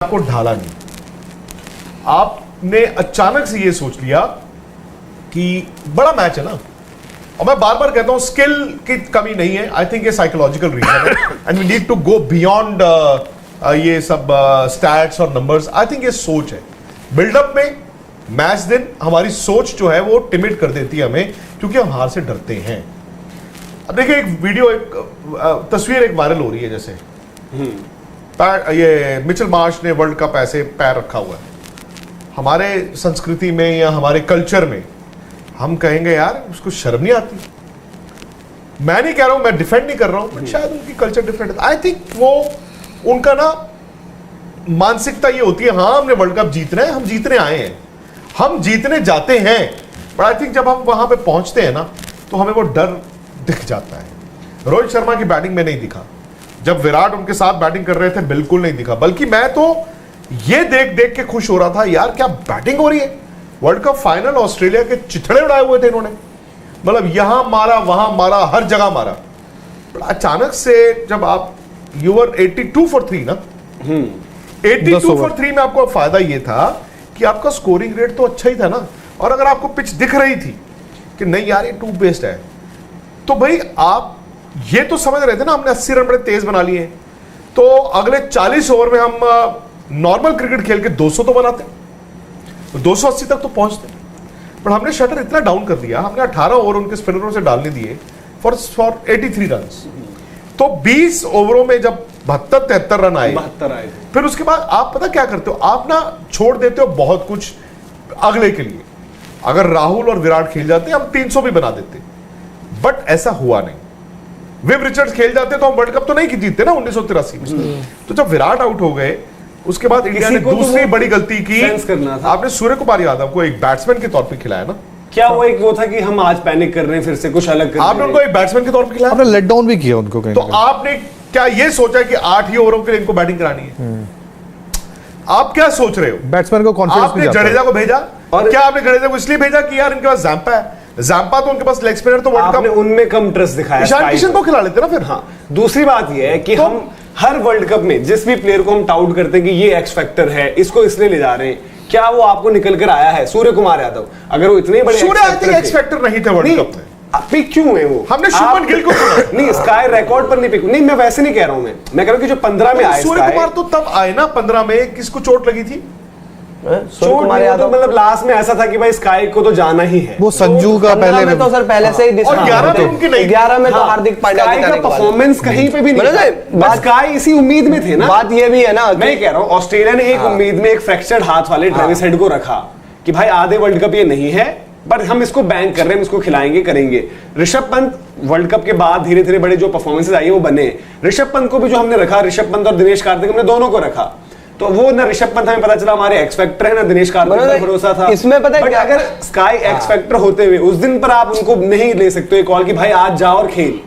आपको ढाला नहीं, आपने अचानक से ये सोच लिया कि बड़ा मैच है ना। और मैं बार बार कहता हूं स्किल की कमी नहीं है, आई थिंक ये साइकोलॉजिकल रीजन है and we need to go beyond ये सब स्टैट्स और नंबर्स। आई थिंक ये सोच है। बिल्डअप में मैच दिन हमारी सोच जो है वो टिमिड कर देती है हमें, क्योंकि हम हार से डरते हैं। अब देखिए एक वीडियो, एक तस्वीर एक वायरल हो रही है, जैसे ये मिचेल मार्श ने वर्ल्ड कप ऐसे पैर रखा हुआ है। हमारे संस्कृति में या हमारे कल्चर में हम कहेंगे यार उसको शर्म नहीं आती। मैं नहीं कह रहा हूं, मैं डिफेंड नहीं कर रहा हूं, बट शायद उनकी कल्चर डिफरेंट है। आई थिंक वो उनका ना मानसिकता ये होती है, हाँ हमने वर्ल्ड कप जीतना है, हम जीतने आए हैं, हम जीतने जाते हैं। बट आई थिंक जब हम वहां पे पहुंचते हैं ना तो हमें वो डर दिख जाता है। रोहित शर्मा की बैटिंग में नहीं दिखा, जब विराट उनके साथ बैटिंग कर रहे थे बिल्कुल नहीं दिखा, बल्कि मैं तो ये देख देख के खुश हो रहा था यार क्या बैटिंग हो रही है। वर्ल्ड कप फाइनल ऑस्ट्रेलिया के चिथड़े उड़ाए हुए थे इन्होंने, मतलब यहां मारा वहां मारा, हर जगह मारा। अचानक से जब आप यूवर 82 for 3 ना, 82 for 3 में आपको फायदा ये था कि आपका स्कोरिंग रेट तो अच्छा ही था ना, और अगर आपको पिच दिख रही थी कि नहीं यार ये टू बेस्ड है, तो भाई आप ये तो समझ रहे थे ना हमने 80 रन बड़े तेज बना लिए, तो अगले 40 ओवर में हम नॉर्मल क्रिकेट खेल के 200 तो बनाते, 280 तक तो पहुंचते। पर हमने शटर इतना डाउन कर दिया, हमने 18 ओवर उनके स्पिनरों से डालने दिए फॉर 83 रन। तो 20 ओवरों में जब 72-73 रन आए, फिर उसके बाद आप पता क्या करते हो, आप ना छोड़ देते हो बहुत कुछ अगले के लिए। अगर राहुल और विराट खेल जाते हम 300 भी बना देते, बट ऐसा हुआ नहीं। विव रिचर्ड्स खेल जाते तो हम वर्ल्ड कप तो नहीं जीतते ना 1983 में। तो जब विराट आउट हो गए उसके बाद इंडिया ने दूसरी बड़ी गलती की, आपने सूर्य कुमार यादव को एक बैट्समैन के तौर पे खिलाया ना। क्या वो एक वो था कि हम आज पैनिक कर रहे हैं, फिर से कुछ अलग कर रहे हैं। आपने उनको एक बैट्समैन के तौर पे खिलाया, आपने लेट डाउन भी किया उनको कहीं। तो आपने क्या ये सोचा कि 8 ही ओवरों के लिए इनको बैटिंग करानी है? आप क्या सोच रहे हो? बैट्समैन को कॉन्फिडेंस आपने जडेजा को भेजा, और क्या आपने जडेजा को इसलिए भेजा कि यार इनके पास जैम्पा है, जैम्पा तो उनके पास लेग स्पिनर, तो वर्ल्ड कप उनमें कम ट्रस्ट दिखाया। ईशान किशन को खिला लेते ना फिर। हाँ, दूसरी बात यह है कि तो हम हर वर्ल्ड कप में जिस भी प्लेयर को हम टाउट करते हैं कि ये एक्स फैक्टर है, इसको इसलिए ले जा रहे हैं, क्या वो आपको निकल कर आया है? सूर्य कुमार यादव अगर वो इतने बड़े एक्स फैक्टर नहीं थे वर्ल्ड कप में, पिक क्यों है वो? हमने शुभमन गिल को नहीं, स्काई रिकॉर्ड पर नहीं पिक, नहीं मैं वैसे नहीं कह रहा हूं, मैं कह रहा हूं कि जो 15 में आए, सूर्य कुमार तो तब आए ना 15 में, किसको चोट लगी थी? सूर्य कुमार यादव, मतलब लास्ट में ऐसा था कि भाई स्काई को तो जाना ही है। वो संजू का पहले में तो सर पहले से ही, और 11 में उनकी नहीं, 11 में तो हार्दिक पांड्या का परफॉर्मेंस कहीं पे भी नहीं, बस स्काई इसी उम्मीद में थे ना। बात ये भी है ना, मैं कह रहा हूं ऑस्ट्रेलिया ने एक उम्मीद में एक फ्रैक्चर्ड हाथ वाले ट्रेविस हेड को रखा कि भाई आधे वर्ल्ड कप ये नहीं है, पर हम इसको बैंक कर रहे हैं, हम इसको खिलाएंगे करेंगे। ऋषभ पंत वर्ल्ड कप के बाद धीरे धीरे बड़े जो परफॉर्मेंसेस आई वो बने। ऋषभ पंत को भी जो हमने रखा, ऋषभ पंत और दिनेश कार्तिक, हमने दोनों को रखा, तो वो ना ऋषभ पंत हमें पता चला हमारे एक्स फैक्टर है, ना दिनेश कार्तिक पर भरोसा था। इसमें पता है अगर स्काई एक्स फैक्टर होते हुए उस दिन पर आप उनको नहीं ले सकते कॉल कि भाई आज जाओ और खेल,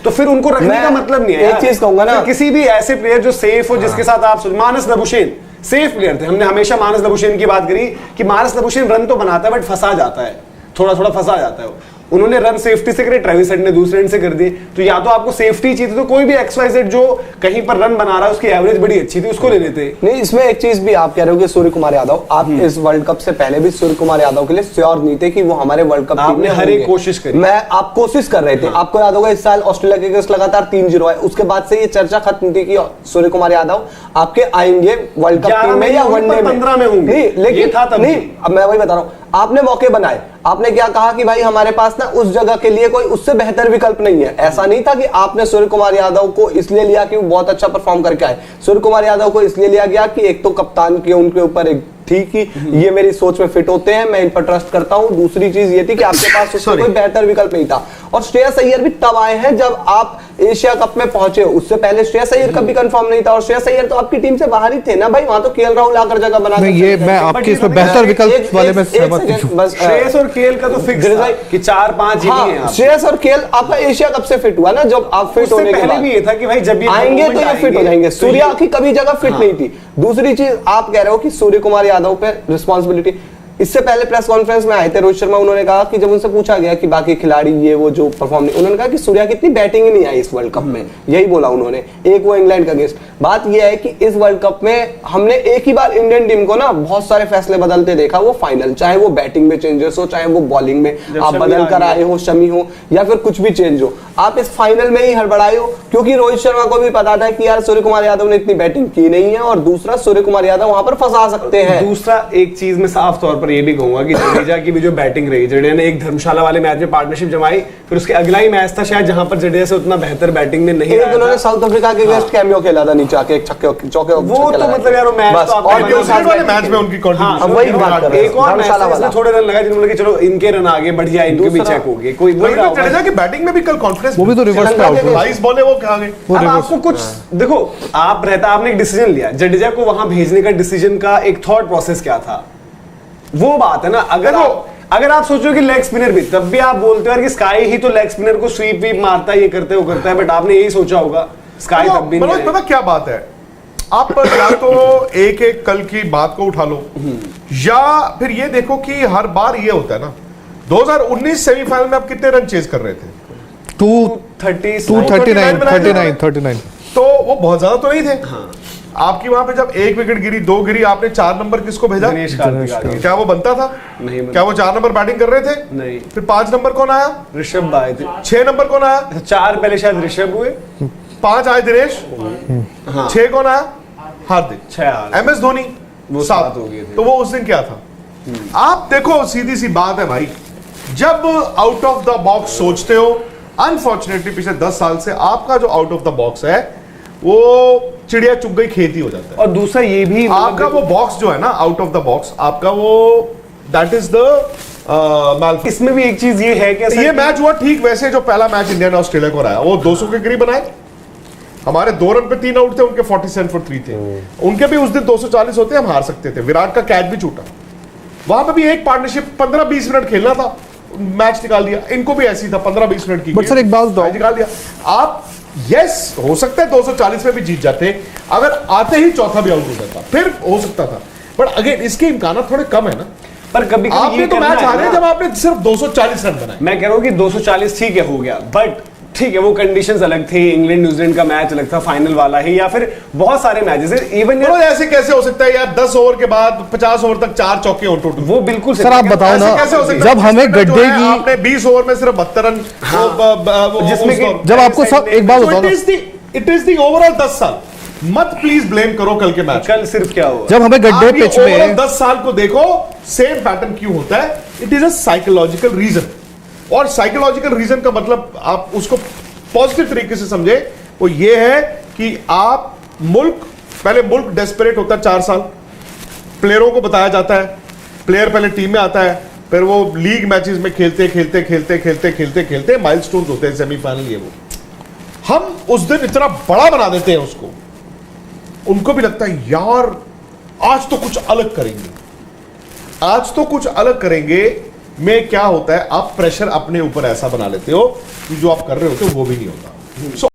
तो फिर उनको रखने का मतलब नहीं है। एक चीज कहूंगा ना, किसी भी ऐसे प्लेयर जो सेफ हो, जिसके साथ आप, मानस नबुशेन सेफ प्लेयर थे, हमने हमेशा मानस नबुशेन की बात करी कि मानस नबुशेन रन तो बनाता है बट फंसा जाता है, थोड़ा थोड़ा फंसा जाता है। उन्होंने रन सेफ्टी से करे, ट्रेविस हेड ने दूसरे एंड से कर दिए। तो या तो आपको सेफ्टी चाहिए, तो कोई भी XYZ जो कहीं पर रन बना रहा है उसकी एवरेज बड़ी अच्छी थी, उसको ले लेते। नहीं, इसमें एक चीज भी आप कह रहे हो कि सूर्य कुमार यादव, आप इस वर्ल्ड कप से पहले भी सूर्य कुमार यादव के लिए श्योर नहीं थे कि वो हमारे वर्ल्ड कप टीम में हर एक कोशिश करी। आप कोशिश कर रहे थे। आपको याद होगा इस साल ऑस्ट्रेलिया के अगेंस्ट लगातार 3-0 आए, उसके बाद से ये चर्चा खत्म थी कि सूर्य कुमार यादव आपके आएंगे वर्ल्ड कप टीम में या वनडे में, 15 में होंगे। नहीं, लेकिन नहीं, अब मैं वही बता रहा हूं, आपने मौके बनाए, आपने क्या कहा कि भाई हमारे पास ना उस जगह के लिए कोई उससे बेहतर विकल्प नहीं है। ऐसा नहीं था कि आपने सूर्य कुमार यादव को इसलिए लिया कि वो बहुत अच्छा परफॉर्म करके आए। सूर्य कुमार यादव को इसलिए लिया गया कि एक तो कप्तान के उनके ऊपर एक थी कि ये मेरी सोच में फिट होते हैं, मैं इन पर ट्रस्ट करता हूं। दूसरी चीज ये थी कि आपके पास उससे कोई बेहतर विकल्प नहीं था। और श्रेयस अय्यर भी तब आए हैं जब आप एशिया कप में पहुंचे, उससे पहले श्रेयस अय्यर का भी कंफर्म नहीं था, और श्रेयस अय्यर तो आपकी टीम से बाहर ही थे ना भाई, वहां तो केएल राहुल आकर जगह बना। ये मैं आपके इसमें बेहतर विकल्प वाले में सहमत हूं। श्रेयस और केएल का तो फिक्स था कि 4-5 ही हैं। श्रेयस और केएल आपका एशिया कप से फिट हुआ ना, जब आप फिट होने के बाद भी ये था कि भाई जब आएंगे तो ये फिट हो जाएंगे। सूर्या की कभी जगह फिट नहीं थी। दूसरी चीज आप कह रहे हो कि सूर्य कुमार यादव पे रिस्पॉन्सिबिलिटी, इससे पहले प्रेस कॉन्फ्रेंस में आए थे रोहित शर्मा, उन्होंने कहा कि जब उनसे पूछा गया कि बाकी खिलाड़ी ये वो जो परफॉर्म नहीं, उन्होंने कहा कि सूर्या की इतनी बैटिंग ही नहीं आई इस वर्ल्ड कप में, यही बोला उन्होंने। एक वो इंग्लैंड का गेस्ट। बात ये है कि इस वर्ल्ड कप में हमने एक ही बार इंडियन टीम को ना बहुत सारे फैसले बदलते देखा, वो फाइनल, चाहे वो बैटिंग में चेंजेस हो, चाहे वो बॉलिंग में आप बदल कर आए हो, शमी हो या फिर कुछ भी चेंज हो, आप इस फाइनल में ही हड़बड़ाए हो, क्योंकि रोहित शर्मा को भी पता था कि यार सूर्य कुमार यादव ने इतनी बैटिंग की नहीं है, और दूसरा सूर्य कुमार यादव वहां पर फंसा सकते हैं। दूसरा एक चीज मैं साफ तौर पर ये भी कहूंगा कि जडेजा की भी जो बैटिंग रही, जडेजा ने एक धर्मशाला वाले मैच में पार्टनरशिप जमाई, फिर उसके अगला ही मैच था शायद जहां पर जडेजा से उतना बेहतर बैटिंग में नहीं आया। उन्होंने साउथ अफ्रीका के अगेंस्ट कैमियो खेला था, नीचे आके एक छक्के चौके, वो तो मतलब यार वो मैच तो वाले मैच में उनकी कंट्रीब्यूशन, एक और मैच में थोड़े रन लगा जिन्होंने कि चलो इनके रन आगे बढ़िया, इनके भी चेक हो गए, कोई वही जडेजा की बैटिंग में भी कल कॉन्फिडेंस, वो भी तो रिवर्स पे आउट हुआ। 22 बॉल है वो क्या गए। अब आपको कुछ देखो, आपने एक डिसीजन लिया, जडेजा को वहां भेजने का डिसीजन का एक थॉट प्रोसेस क्या था, वो बात है ना। अगर आप सोचो कि लेग स्पिनर भी, तब भी आप बोलते हो कि स्काई ही तो लेग स्पिनर को स्वीप वीप मारता है, ये करते हो करता है, बट आपने यही सोचा होगा स्काई तब भी नहीं। पता क्या बात है, आप या तो एक एक कल की बात को उठा लो, या फिर ये देखो कि हर बार ये होता है ना, 2019 सेमीफाइनल में आप कितने रन चेज कर रहे थे? 239, तो वो बहुत ज्यादा तो नहीं थे। आपकी वहां पे जब एक विकेट गिरी, 2 गिरी, आपने 4 नंबर किसको भेजा? क्या वो बनता था? नहीं। क्या वो 4 नंबर बैटिंग कर रहे थे? नहीं। फिर 5 नंबर कौन आया? ऋषभ आए थे। 6 नंबर कौन आया? 4 पहले शायद ऋषभ हुए, 5 आए दिनेश, 6 कौन आया? हार्दिक, 6 एम एस धोनी, वो 7 हो गए थे। तो वो उस दिन क्या था? आप देखो, सीधी सी बात है भाई, जब आउट ऑफ द बॉक्स सोचते हो, अनफॉर्चुनेटली पिछले 10 साल से आपका जो आउट ऑफ द बॉक्स है वो चिड़िया चुग गई खेती हो जाता है। और दूसरा ये भी आपका वो बॉक्स जो है ना, आउट ऑफ द बॉक्स, आपका वो दैट इज द इसमें भी एक चीज ये है कि ये मैच हुआ ठीक वैसे जो पहला मैच इंडिया ने ऑस्ट्रेलिया को हराया, वो 200 के करीब बनाए, हमारे 2 रन पे 3 आउट थे, उनके 47 फॉर 3 थे, उनके भी उस दिन 240 होते, हम हार सकते थे, विराट का कैच भी छूटा। वहां पे भी एक पार्टनरशिप 15-20 मिनट खेलना था, मैच निकाल दिया। इनको भी ऐसी था, 15-20 मिनट की, बट सर एक बात बताओ, निकाल दिया आप। यस, हो सकता है 240 में भी जीत जाते, अगर आते ही चौथा भी आउट हो जाता, फिर हो सकता था, बट अगेन इसके इम्कान थोड़े कम है ना। पर कभी आपने तो मैच हारे जब आपने सिर्फ 240 रन बनाए। मैं कह रहा हूं कि 240 ठीक है, हो गया, बट ठीक है वो कंडीशंस अलग थे, इंग्लैंड न्यूजीलैंड का मैच अलग था, फाइनल वाला ही, या फिर बहुत सारे मैचेस है। इवन ऐसे कैसे हो सकता है यार, 10 ओवर के बाद 50 ओवर तक 4 चौके हो टोटल? वो बिल्कुल सर आप बताओ ना, कैसे हो सकता है? जब हमें गड्ढे की, आपने 20 ओवर में सिर्फ 72 रन, जिसमें जब आपको सब एक बात बताओ, इट इज द ओवरऑल 10 साल। मत प्लीज ब्लेम करो कल के मैच। कल सिर्फ क्या हुआ, जब हमें गड्ढे पिच में 10 साल को देखो, सेम पैटर्न क्यों होता है? It is a psychological reason, और साइकोलॉजिकल रीजन का मतलब आप उसको पॉजिटिव तरीके से समझे, वो ये है कि आप पहले मुल्क डेस्परेट होता है 4 साल, प्लेयरों को बताया जाता है, प्लेयर पहले टीम में आता है, फिर वो लीग मैचेस में खेलते माइलस्टोन्स होते हैं, सेमीफाइनल ये वो। हम उस दिन इतना बड़ा बना देते हैं उसको, उनको भी लगता है यार आज तो कुछ अलग करेंगे, में क्या होता है, आप प्रेशर अपने ऊपर ऐसा बना लेते हो कि जो आप कर रहे होते हो वो भी नहीं होता।